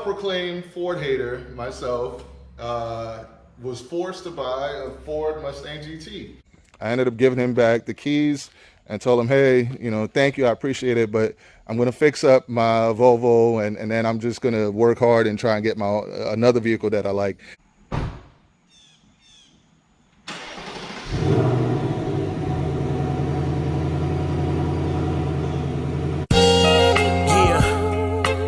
Proclaimed Ford hater myself, was forced to buy a Ford Mustang GT. I ended up giving him back the keys and told him, hey, thank you, I appreciate it, but I'm going to fix up my Volvo, and then I'm just going to work hard and try and get my another vehicle that I like.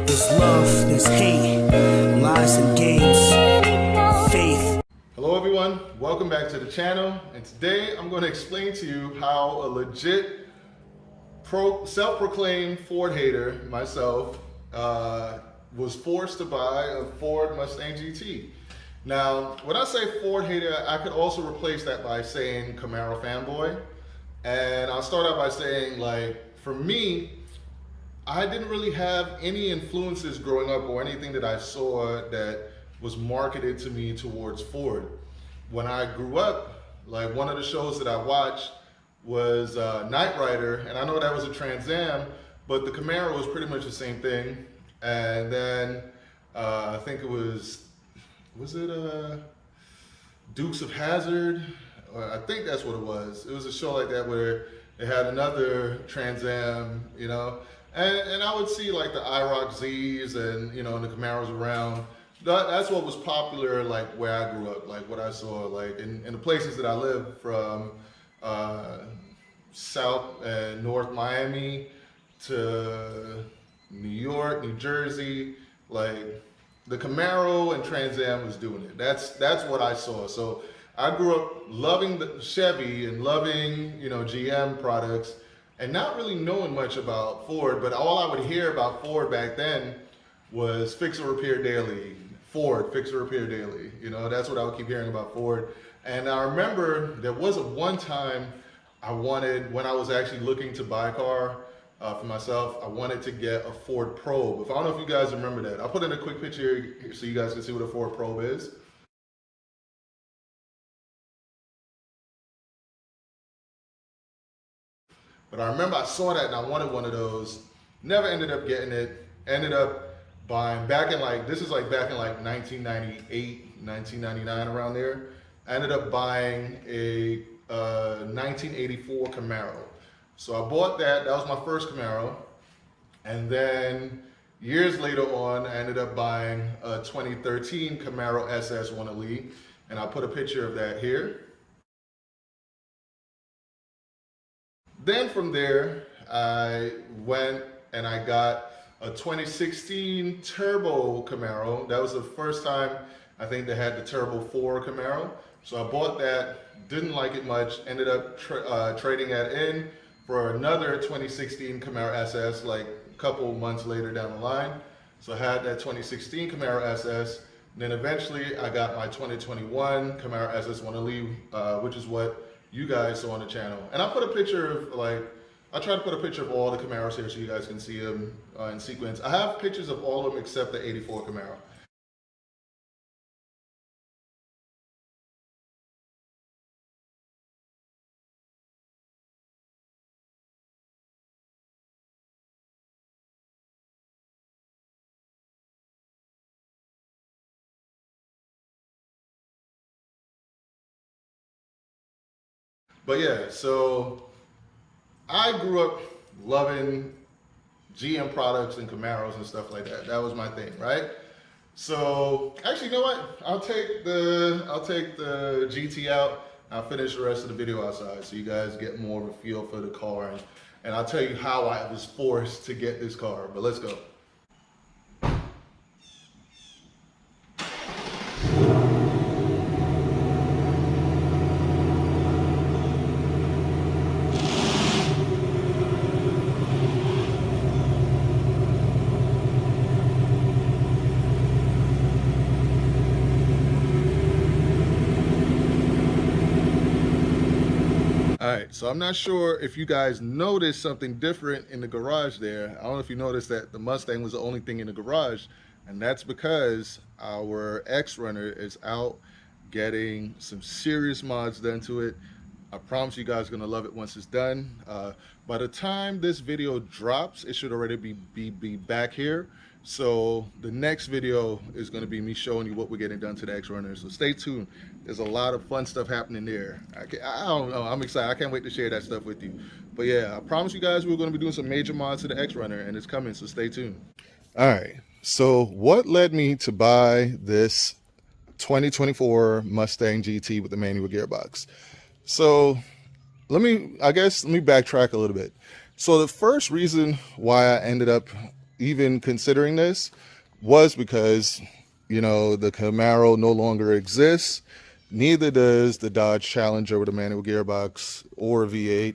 There's love, there's hate, lies and games, faith. Hello everyone, welcome back to the channel, and today I'm going to explain to you how a legit self-proclaimed Ford hater myself was forced to buy a Ford Mustang GT. Now, when I say Ford hater, I could also replace that by saying Camaro fanboy, and I'll start out by saying, like, for me, I didn't really have any influences growing up or anything that I saw that was marketed to me towards Ford. When I grew up, like, one of the shows that I watched was Knight Rider, and I know that was a Trans Am, but the Camaro was pretty much the same thing. And then I think it was it Dukes of Hazzard? I think that's what it was. It was a show like that where it had another Trans Am, And I would see like the IROC Zs and the Camaros around. That's what was popular, like where I grew up, like what I saw, like in the places that I lived, from South and North Miami to New York, New Jersey. Like the Camaro and Trans Am was doing it. That's what I saw. So I grew up loving the Chevy and loving GM products, and not really knowing much about Ford, but all I would hear about Ford back then was Fix or Repair Daily, Ford, Fix or Repair Daily. That's what I would keep hearing about Ford. And I remember there was one time I wanted, when I was actually looking to buy a car for myself, I wanted to get a Ford Probe. I don't know if you guys remember that. I'll put in a quick picture here so you guys can see what a Ford Probe is. But I remember I saw that and I wanted one of those. Never ended up getting it. Ended up buying back in like 1998, 1999, around there. I ended up buying a 1984 Camaro. So I bought that. That was my first Camaro. And then years later on, I ended up buying a 2013 Camaro SS 1LE. And I put a picture of that here. Then from there, I went and I got a 2016 Turbo Camaro. That was the first time I think they had the Turbo 4 Camaro. So I bought that, didn't like it much, ended up trading that in for another 2016 Camaro SS like a couple months later down the line. So I had that 2016 Camaro SS. And then eventually I got my 2021 Camaro SS 1LE, which is what you guys saw on the channel. And I put a picture of, I tried to put a picture of all the Camaros here so you guys can see them in sequence. I have pictures of all of them except the 84 Camaro. But yeah, so I grew up loving GM products and Camaros and stuff like that. That was my thing, right? So actually, you know what? I'll take the GT out. I'll finish the rest of the video outside so you guys get more of a feel for the car, and I'll tell you how I was forced to get this car. But let's go. All right, so I'm not sure if you guys noticed something different in the garage there. I don't know if you noticed that the Mustang was the only thing in the garage, and that's because our XRunner is out getting some serious mods done to it. I promise you guys are gonna love it once it's done. By the time this video drops, it should already be back here. So the next video is going to be me showing you what we're getting done to the XRunner. So stay tuned. There's a lot of fun stuff happening there. I don't know. I'm excited. I can't wait to share that stuff with you. But yeah, I promise you guys we're going to be doing some major mods to the XRunner, and it's coming. So stay tuned. All right. So what led me to buy this 2024 Mustang GT with the manual gearbox? So let me backtrack a little bit. So the first reason why I ended up even considering this was because, you know, the Camaro no longer exists. Neither does the Dodge Challenger with a manual gearbox or a V8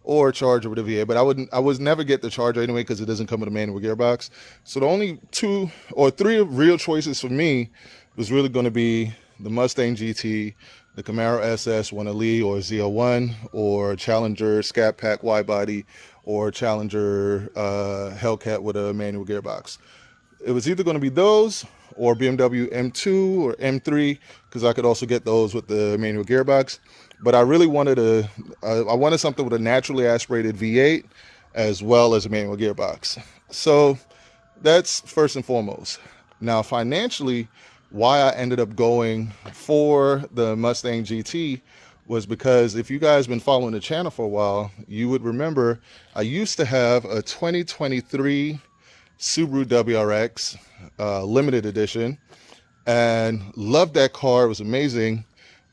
or a Charger with a V8. But I was never get the Charger anyway because it doesn't come with a manual gearbox. So the only 2 or 3 real choices for me was really going to be the Mustang GT, the Camaro SS 1 Elite or Z01, or Challenger Scat Pack wide body, or Challenger Hellcat with a manual gearbox. It was either going to be those or BMW M2 or M3, because I could also get those with the manual gearbox. But I really wanted I wanted something with a naturally aspirated V8 as well as a manual gearbox. So that's first and foremost. Now financially, why I ended up going for the Mustang GT was because if you guys been following the channel for a while, you would remember I used to have a 2023 Subaru WRX limited edition and loved that car. It was amazing,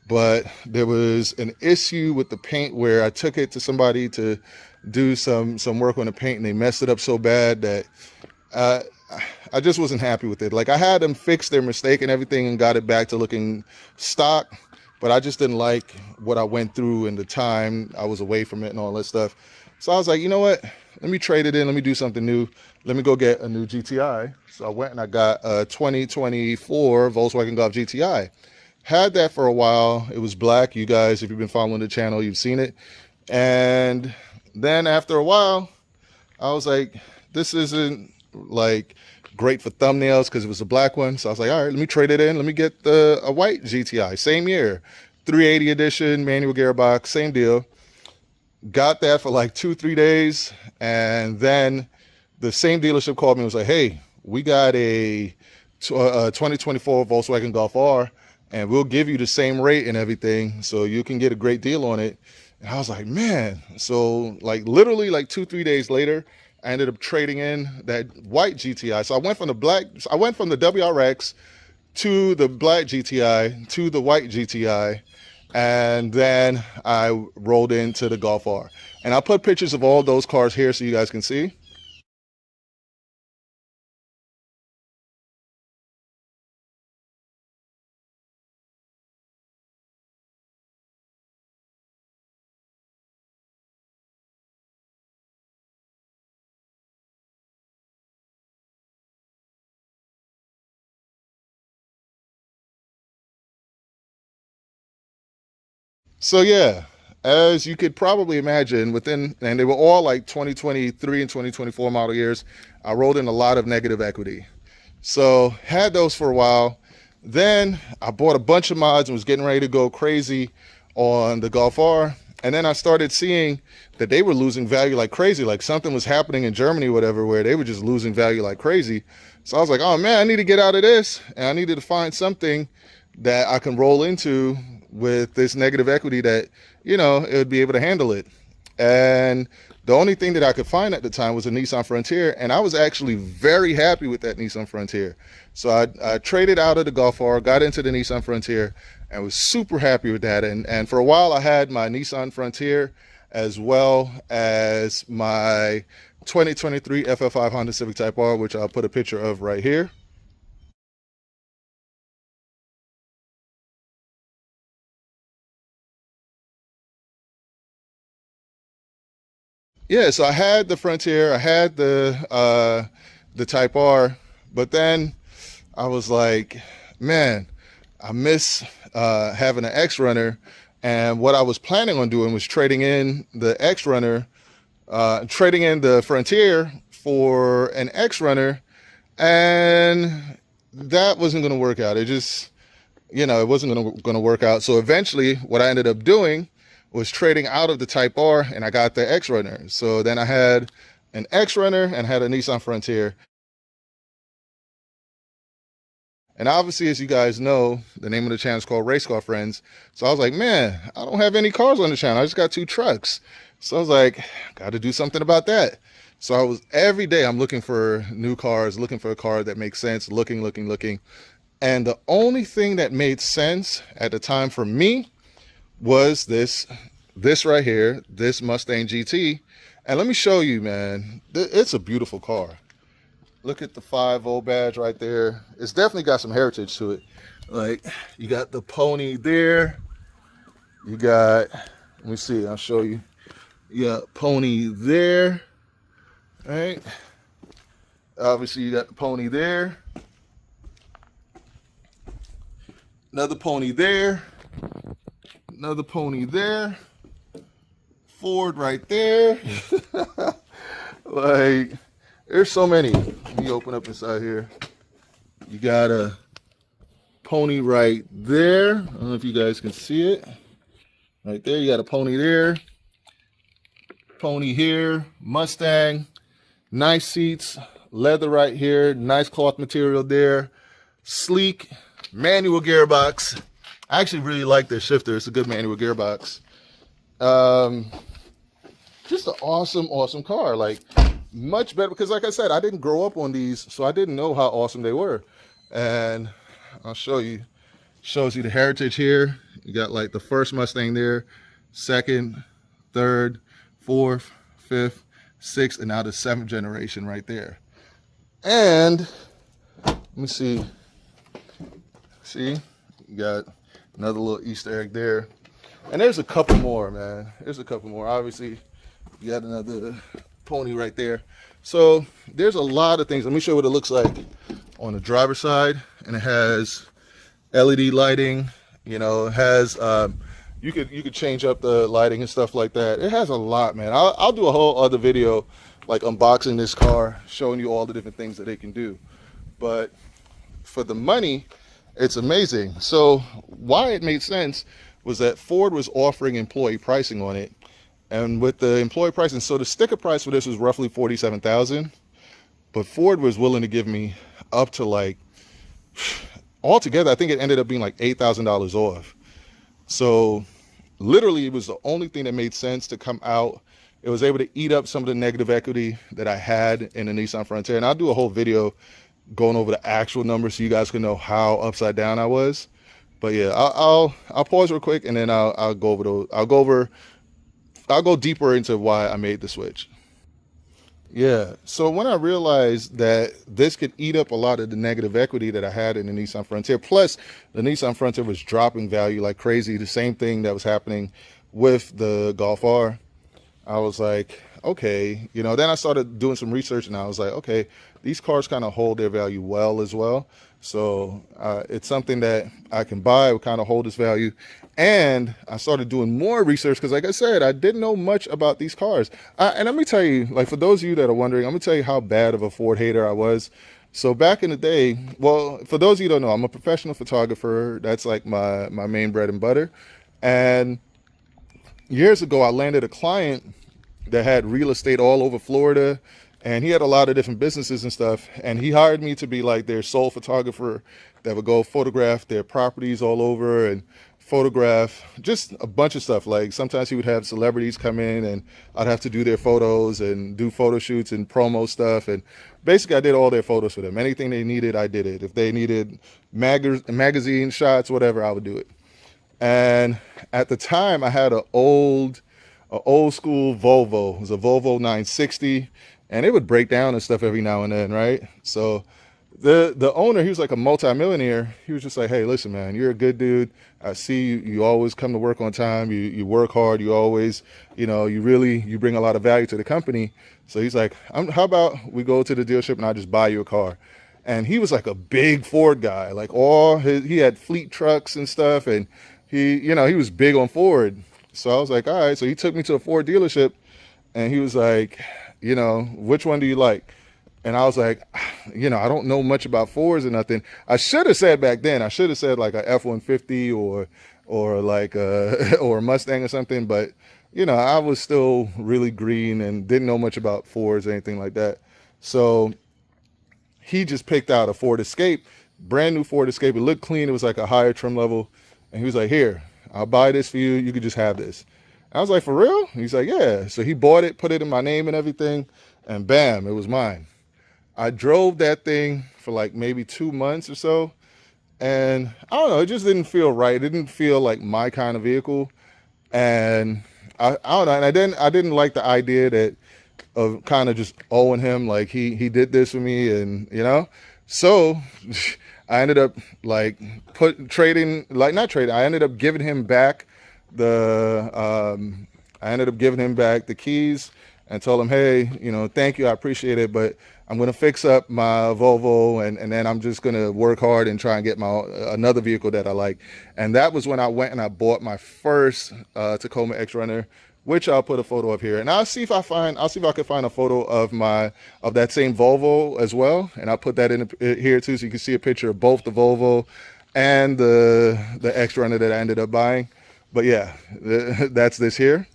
but there was an issue with the paint where I took it to somebody to do some work on the paint, and they messed it up so bad that I just wasn't happy with it. Like, I had them fix their mistake and everything and got it back to looking stock, but I just didn't like what I went through in the time I was away from it and all that stuff. So I was like, you know what? Let me trade it in. Let me do something new. Let me go get a new GTI. So I went and I got a 2024 Volkswagen Golf GTI. Had that for a while. It was black. You guys, if you've been following the channel, you've seen it. And then after a while, I was like, this isn't like great for thumbnails because it was a black one. So I was like, all right, let me trade it in. Let me get a white GTI, same year, 380 edition, manual gearbox, same deal. Got that for like 2-3 days, and then the same dealership called me and was like, hey, we got a 2024 Volkswagen Golf R, and we'll give you the same rate and everything, so you can get a great deal on it. And I was like, man. So like literally like 2-3 days later, I ended up trading in that white GTI. So I went from the WRX to the black GTI to the white GTI, and then I rolled into the Golf R. And I'll put pictures of all those cars here so you guys can see. So yeah, as you could probably imagine, and they were all like 2023 and 2024 model years, I rolled in a lot of negative equity. So had those for a while. Then I bought a bunch of mods and was getting ready to go crazy on the Golf R. And then I started seeing that they were losing value like crazy. Like something was happening in Germany or whatever, where they were just losing value like crazy. So I was like, oh man, I need to get out of this. And I needed to find something that I can roll into with this negative equity that, you know, it would be able to handle it. And the only thing that I could find at the time was a Nissan Frontier, and I was actually very happy with that Nissan Frontier. So I traded out of the Golf R, got into the Nissan Frontier, and was super happy with that. And for a while I had my Nissan Frontier as well as my 2023 FF5 Honda Civic Type R, which I'll put a picture of right here. Yeah, so I had the Frontier, I had the Type R, but then I was like, man, I miss having an XRunner, and what I was planning on doing was trading in the XRunner, trading in the Frontier for an XRunner, and that wasn't going to work out. It just, you know, it wasn't going to work out. So eventually what I ended up doing was trading out of the Type R, and I got the XRunner. So then I had an XRunner and had a Nissan Frontier. And obviously, as you guys know, the name of the channel is called Race Car Friends. So I was like, man, I don't have any cars on the channel. I just got 2 trucks. So I was like, got to do something about that. So I was every day I'm looking for new cars, looking for a car that makes sense, looking. And the only thing that made sense at the time for me was this right here, this Mustang GT. And let me show you, man, it's a beautiful car. Look at the 5.0 badge right there. It's definitely got some heritage to it. Like, you got the pony there. You got, let me see, I'll show you. You got pony there, right? Obviously, you got the pony there. Another pony there. Another pony there. Ford right there. Like, there's so many. Let me open up inside here. You got a pony right there. I don't know if you guys can see it. Right there, you got a pony there. Pony here. Mustang. Nice seats. Leather right here. Nice cloth material there. Sleek. Manual gearbox. I actually really like this shifter. It's a good manual gearbox. Just an awesome car. Like, much better, because like I said, I didn't grow up on these, so I didn't know how awesome they were. And I'll show you. Shows you the heritage here. You got like the first Mustang there, second, third, fourth, fifth, sixth, and now the 7th generation right there. And let me see. See, you got another little Easter egg there. And there's a couple more, man. There's a couple more. Obviously, you got another pony right there. So there's a lot of things. Let me show you what it looks like on the driver's side. And it has LED lighting. You know, it has you could change up the lighting and stuff like that. It has a lot, man. I'll do a whole other video like unboxing this car, showing you all the different things that it can do. But for the money, it's amazing. So why it made sense was that Ford was offering employee pricing on it. And with the employee pricing, so the sticker price for this was roughly $47,000, but Ford was willing to give me up to like, altogether, I think it ended up being like $8,000 off. So literally it was the only thing that made sense to come out. It was able to eat up some of the negative equity that I had in the Nissan Frontier. And I'll do a whole video going over the actual numbers so you guys can know how upside down I was. But yeah, I'll pause real quick, and then I'll go deeper into why I made the switch. Yeah, so when I realized that this could eat up a lot of the negative equity that I had in the Nissan Frontier, plus the Nissan Frontier was dropping value like crazy, the same thing that was happening with the Golf R, I was like, okay, you know, then I started doing some research, and I was like, okay, these cars kind of hold their value well as well. So it's something that I can buy, will kind of hold its value. And I started doing more research because, like I said, I didn't know much about these cars. And let me tell you, like, for those of you that are wondering, I'm going to tell you how bad of a Ford hater I was. So back in the day, well, for those of you who don't know, I'm a professional photographer. That's like my main bread and butter. And years ago, I landed a client that had real estate all over Florida, and he had a lot of different businesses and stuff. And he hired me to be like their sole photographer that would go photograph their properties all over and photograph just a bunch of stuff. Like sometimes he would have celebrities come in, and I'd have to do their photos and do photo shoots and promo stuff. And basically I did all their photos for them. Anything they needed, I did it. If they needed magazine shots, whatever, I would do it. And at the time I had an old school Volvo. It was a Volvo 960, and it would break down and stuff every now and then, right? So the owner, he was like a multi-millionaire. He was just like, hey, listen, man, you're a good dude. I see you always come to work on time. You work hard. You always, you know, you bring a lot of value to the company. So he's like, how about we go to the dealership and I just buy you a car? And he was like a big Ford guy, like he had fleet trucks and stuff. And he was big on Ford. So I was like, all right. So he took me to a Ford dealership, and he was like, you know, which one do you like? And I was like, you know, I don't know much about Fords or nothing. I should have said back then, I should have said like a F-150 or like or a Mustang or something. But, you know, I was still really green and didn't know much about Fords or anything like that. So he just picked out a Ford Escape brand new Ford Escape. It looked clean. It was like a higher trim level. And he was like, here, I'll buy this for you. You could just have this. I was like, for real? He's like, yeah. So he bought it, put it in my name and everything, and bam, it was mine. I drove that thing for like maybe 2 months or so, and I don't know, it just didn't feel right. It didn't feel like my kind of vehicle, and I don't know, and I didn't like the idea that of kind of just owing him, like he did this for me, and you know, so I ended up like I ended up giving him back the keys and told him, hey, you know, thank you, I appreciate it, but I'm gonna fix up my Volvo, and then I'm just gonna work hard and try and get my another vehicle that I like. And that was when I went and I bought my first Tacoma XRunner, which I'll put a photo of here, and I'll see if I can find a photo of that same Volvo as well, and I'll put that in here too, so you can see a picture of both the Volvo and the XRunner that I ended up buying. But yeah, that's this here.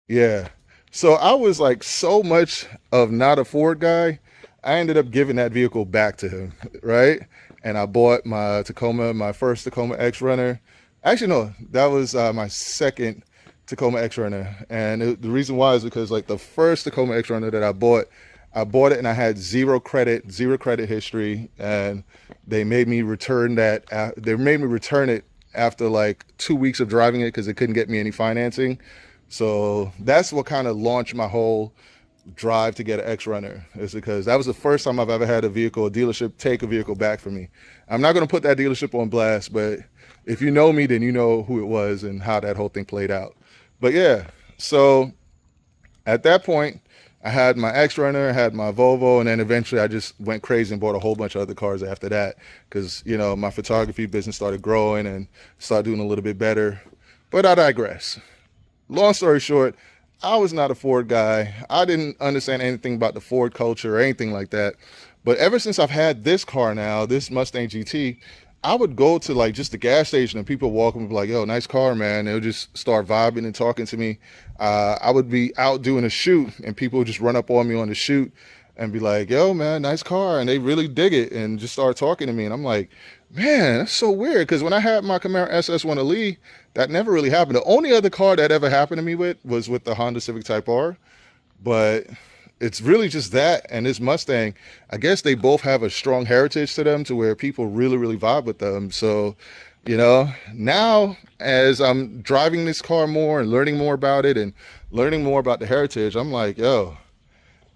Yeah. So I was like so much of not a Ford guy, I ended up giving that vehicle back to him, right? And I bought my first Tacoma XRunner. Actually, no, that was my second Tacoma XRunner. And the reason why is because like the first Tacoma XRunner that I bought it and I had zero credit history, and they made me return that. They made me return it after like 2 weeks of driving it because they couldn't get me any financing. So that's what kind of launched my whole drive to get an XRunner, is because that was the first time I've ever had a dealership take a vehicle back from me. I'm not going to put that dealership on blast, but if you know me, then you know who it was and how that whole thing played out. But yeah, so at that point, I had my XRunner, I had my Volvo, and then eventually I just went crazy and bought a whole bunch of other cars after that because, you know, my photography business started growing and started doing a little bit better. But I digress. Long story short, I was not a Ford guy. I didn't understand anything about the Ford culture or anything like that. But ever since I've had this car now, this Mustang GT, I would go to like just the gas station and people walk up and be like, yo, nice car, man. They'll just start vibing and talking to me. I would be out doing a shoot and people would just run up on me on the shoot and be like, yo, man, nice car. And they really dig it and just start talking to me. And I'm like, man, that's so weird. Because when I had my Camaro SS1 Elite, that never really happened. The only other car that ever happened to me was with the Honda Civic Type R. But it's really just that and this Mustang. I guess they both have a strong heritage to them to where people really, really vibe with them. So, you know, now as I'm driving this car more and learning more about it and learning more about the heritage, I'm like, yo,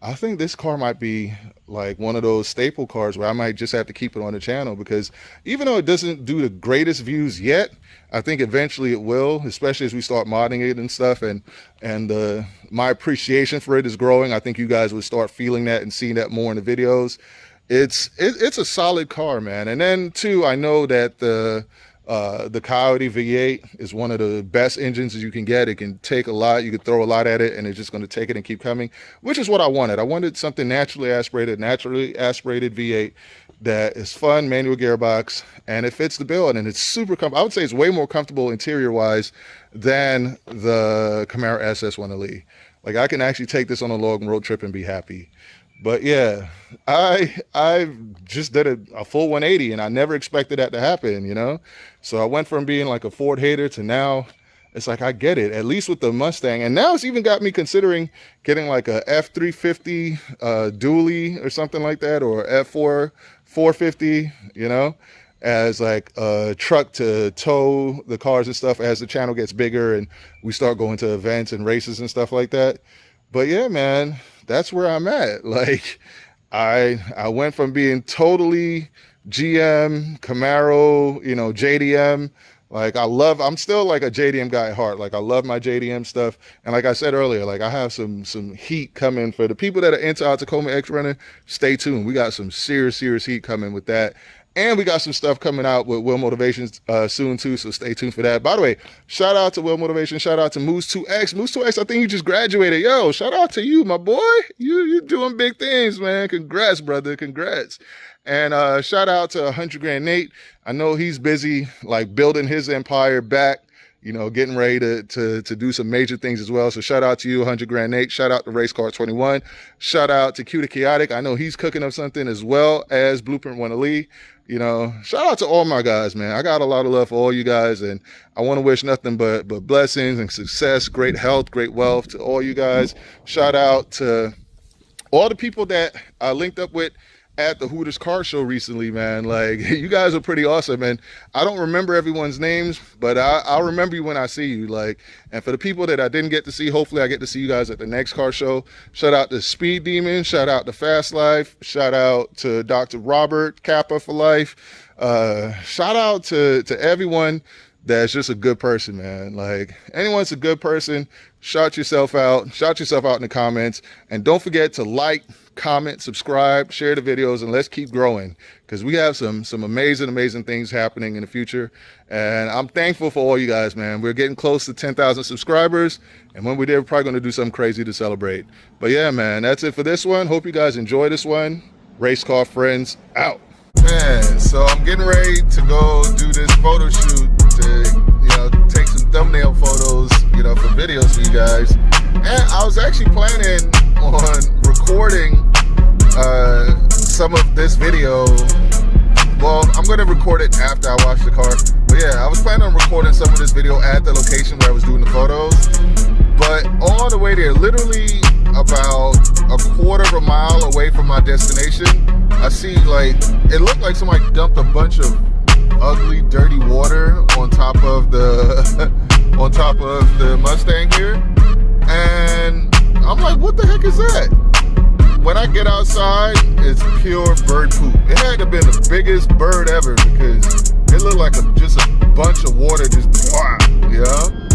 I think this car might be like one of those staple cars where I might just have to keep it on the channel, because even though it doesn't do the greatest views yet, I think eventually it will, especially as we start modding it and stuff, and my appreciation for it is growing. I think you guys would start feeling that and seeing that more in the videos. It's a solid car, man. And then too, I know that the Coyote V8 is one of the best engines that you can get. It can take a lot. You could throw a lot at it and it's just going to take it and keep coming, which is what I wanted. I wanted something naturally aspirated V8 that is fun, manual gearbox, and it fits the bill, and it's super comfortable. I would say it's way more comfortable interior wise than the Camaro SS1 Elite. Like I can actually take this on a long road trip and be happy. But yeah, I just did a full 180 and I never expected that to happen, you know? So I went from being like a Ford hater to now it's like I get it, at least with the Mustang. And now it's even got me considering getting like a F350 dually or something like that, or F4 450, you know, as like a truck to tow the cars and stuff as the channel gets bigger and we start going to events and races and stuff like that. But yeah, man, that's where I'm at. Like I went from being totally GM, Camaro, you know, JDM. Like I'm still like a JDM guy at heart. Like I love my JDM stuff. And like I said earlier, like I have some heat coming for the people that are into our Tacoma XRunner. Stay tuned. We got some serious heat coming with that. And we got some stuff coming out with Will Motivations soon too, so stay tuned for that. By the way, shout out to Will Motivation, shout out to Moose 2X. Moose 2X, I think you just graduated. Yo, shout out to you, my boy. You doing big things, man. Congrats, brother. Congrats. And shout out to 100 Grand Nate. I know he's busy like building his empire back, you know, getting ready to do some major things as well. So shout out to you, 100 Grand Nate. Shout out to Race Car 21. Shout out to Q the Chaotic. I know he's cooking up something, as well as Blueprint One Lee. You know, shout out to all my guys, man. I got a lot of love for all you guys, and I want to wish nothing but blessings and success, great health, great wealth to all you guys. Shout out to all the people that I linked up with at the Hooters car show recently, man. Like, you guys are pretty awesome, and I don't remember everyone's names, but I'll remember you when I see you. Like, and for the people that I didn't get to see, hopefully I get to see you guys at the next car show. Shout out to Speed Demon, shout out to Fast Life, shout out to Dr. Robert Kappa for life. Shout out to everyone that's just a good person, man. Like, anyone's a good person, shout yourself out in the comments, and don't forget to like, comment, subscribe, share the videos, and let's keep growing, because we have some amazing things happening in the future, and I'm thankful for all you guys, man. We're getting close to 10,000 subscribers, and when we're there, we're probably going to do something crazy to celebrate. But yeah, man, that's it for this one. Hope you guys enjoy this one. Race Car Friends out. Man, so I'm getting ready to go do this photo shoot to, you know, take some thumbnail photos, you know, for videos for you guys. And I was actually planning on recording some of this video. Well, I'm going to record it after I wash the car. But yeah, I was planning on recording some of this video at the location where I was doing the photos. But on the way there, literally about a quarter of a mile away from my destination, I see, like, it looked like somebody dumped a bunch of ugly, dirty water on top of the on top of the Mustang here. And I'm like, what the heck is that? When I get outside, it's pure bird poop. It had to have been the biggest bird ever, because it looked like just a bunch of water just, you know?